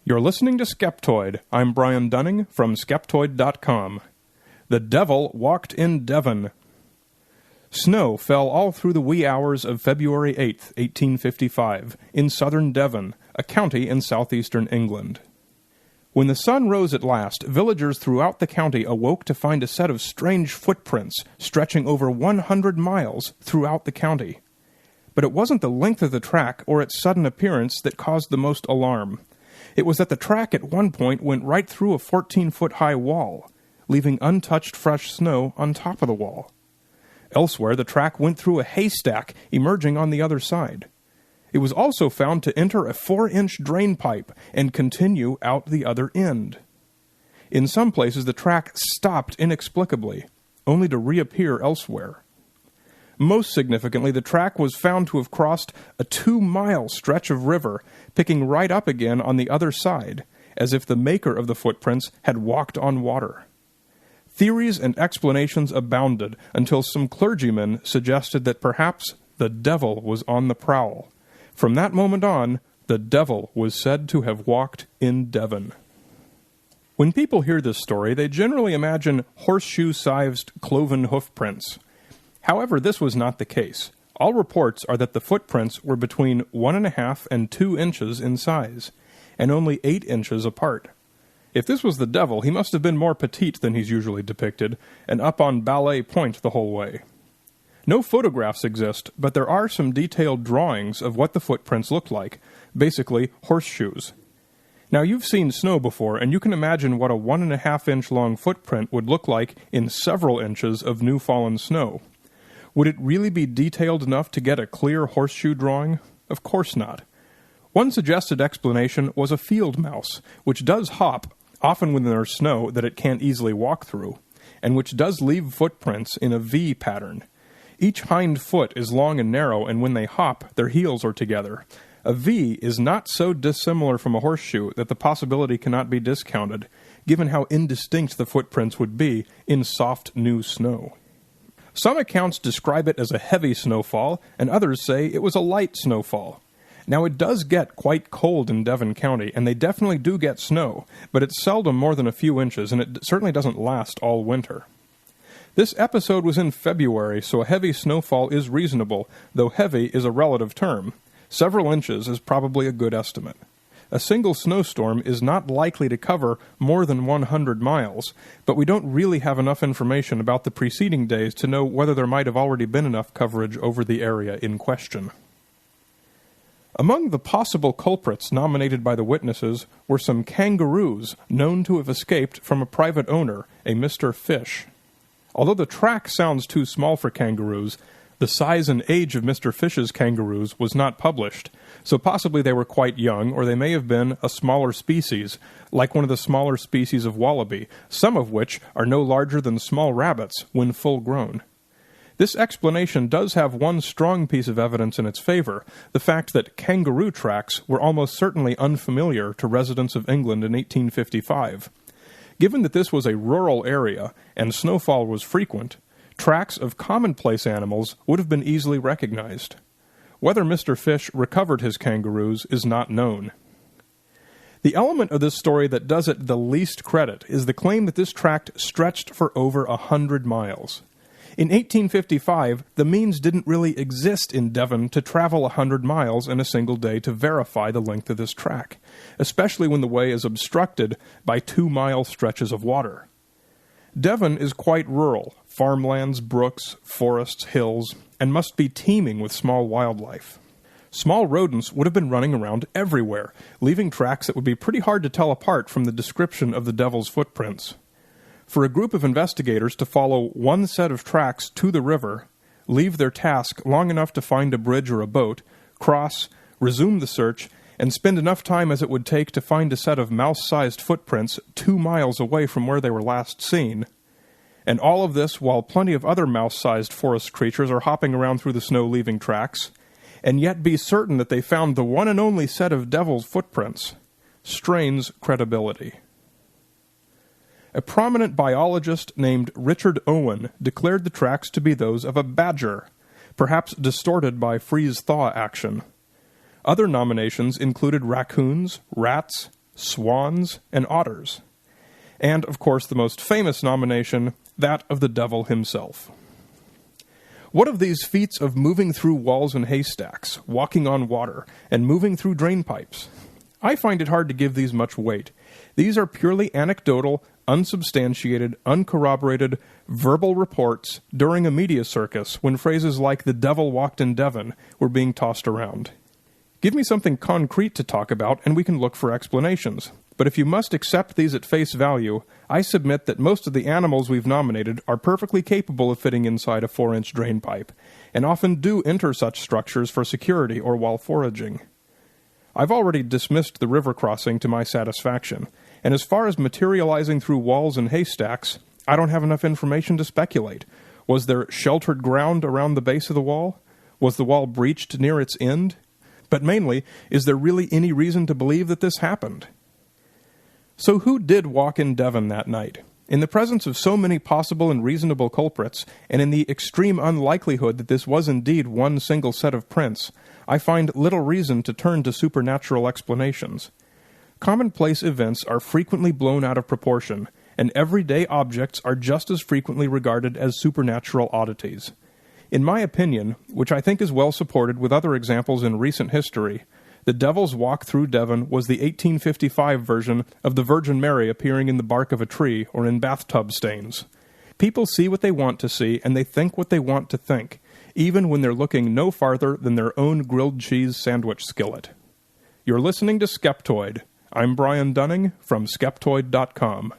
You're listening to Skeptoid. I'm Brian Dunning from Skeptoid.com. The Devil Walked in Devon. Snow fell all through the wee hours of February 8, 1855, in southern Devon, a county in southeastern England. When the sun rose at last, villagers throughout the county awoke to find a set of strange footprints stretching over 100 miles throughout the county. But it wasn't the length of the track or its sudden appearance that caused the most alarm. It was that the track at one point went right through a 14-foot-high wall, leaving untouched fresh snow on top of the wall. Elsewhere, the track went through a haystack, emerging on the other side. It was also found to enter a 4-inch drain pipe and continue out the other end. In some places, the track stopped inexplicably, only to reappear elsewhere. Most significantly, the track was found to have crossed a 2-mile stretch of river, picking right up again on the other side, as if the maker of the footprints had walked on water. Theories and explanations abounded until some clergymen suggested that perhaps the devil was on the prowl. From that moment on, the devil was said to have walked in Devon. When people hear this story, they generally imagine horseshoe-sized cloven hoof prints. However, this was not the case. All reports are that the footprints were between 1.5 and 2 inches in size, and only 8 inches apart. If this was the devil, he must have been more petite than he's usually depicted, and up on ballet point the whole way. No photographs exist, but there are some detailed drawings of what the footprints looked like, basically horseshoes. Now, you've seen snow before, and you can imagine what a 1.5-inch long footprint would look like in several inches of new fallen snow. Would it really be detailed enough to get a clear horseshoe drawing? Of course not. One suggested explanation was a field mouse, which does hop, often when there's snow that it can't easily walk through, and which does leave footprints in a V pattern. Each hind foot is long and narrow, and when they hop, their heels are together. A V is not so dissimilar from a horseshoe that the possibility cannot be discounted, given how indistinct the footprints would be in soft new snow. Some accounts describe it as a heavy snowfall, and others say it was a light snowfall. Now, it does get quite cold in Devon County, and they definitely do get snow, but it's seldom more than a few inches, and it certainly doesn't last all winter. This episode was in February, so a heavy snowfall is reasonable, though heavy is a relative term. Several inches is probably a good estimate. A single snowstorm is not likely to cover more than 100 miles, but we don't really have enough information about the preceding days to know whether there might have already been enough coverage over the area in question. Among the possible culprits nominated by the witnesses were some kangaroos known to have escaped from a private owner, a Mr. Fish. Although the track sounds too small for kangaroos, the size and age of Mr. Fish's kangaroos was not published, so possibly they were quite young, or they may have been a smaller species, like one of the smaller species of wallaby, some of which are no larger than small rabbits when full grown. This explanation does have one strong piece of evidence in its favor, the fact that kangaroo tracks were almost certainly unfamiliar to residents of England in 1855. Given that this was a rural area and snowfall was frequent, tracks of commonplace animals would have been easily recognized. Whether Mr. Fish recovered his kangaroos is not known. The element of this story that does it the least credit is the claim that this tract stretched for over 100 miles. In 1855, the means didn't really exist in Devon to travel 100 miles in a single day to verify the length of this track, especially when the way is obstructed by 2-mile stretches of water. Devon is quite rural, farmlands, brooks, forests, hills, and must be teeming with small wildlife. Small rodents would have been running around everywhere, leaving tracks that would be pretty hard to tell apart from the description of the devil's footprints. For a group of investigators to follow one set of tracks to the river, leave their task long enough to find a bridge or a boat, cross, resume the search, and spend enough time as it would take to find a set of mouse-sized footprints 2 miles away from where they were last seen. And all of this while plenty of other mouse-sized forest creatures are hopping around through the snow leaving tracks, and yet be certain that they found the one and only set of devil's footprints, strains credibility. A prominent biologist named Richard Owen declared the tracks to be those of a badger, perhaps distorted by freeze-thaw action. Other nominations included raccoons, rats, swans, and otters. And, of course, the most famous nomination, that of the devil himself. What of these feats of moving through walls and haystacks, walking on water, and moving through drain pipes? I find it hard to give these much weight. These are purely anecdotal, unsubstantiated, uncorroborated, verbal reports during a media circus when phrases like "the devil walked in Devon" were being tossed around. Give me something concrete to talk about and we can look for explanations. But if you must accept these at face value, I submit that most of the animals we've nominated are perfectly capable of fitting inside a 4-inch drain pipe, and often do enter such structures for security or while foraging. I've already dismissed the river crossing to my satisfaction, and as far as materializing through walls and haystacks, I don't have enough information to speculate. Was there sheltered ground around the base of the wall? Was the wall breached near its end? But mainly, is there really any reason to believe that this happened? So who did walk in Devon that night? In the presence of so many possible and reasonable culprits, and in the extreme unlikelihood that this was indeed one single set of prints, I find little reason to turn to supernatural explanations. Commonplace events are frequently blown out of proportion, and everyday objects are just as frequently regarded as supernatural oddities. In my opinion, which I think is well supported with other examples in recent history, the Devil's Walk through Devon was the 1855 version of the Virgin Mary appearing in the bark of a tree or in bathtub stains. People see what they want to see, and they think what they want to think, even when they're looking no farther than their own grilled cheese sandwich skillet. You're listening to Skeptoid. I'm Brian Dunning from Skeptoid.com.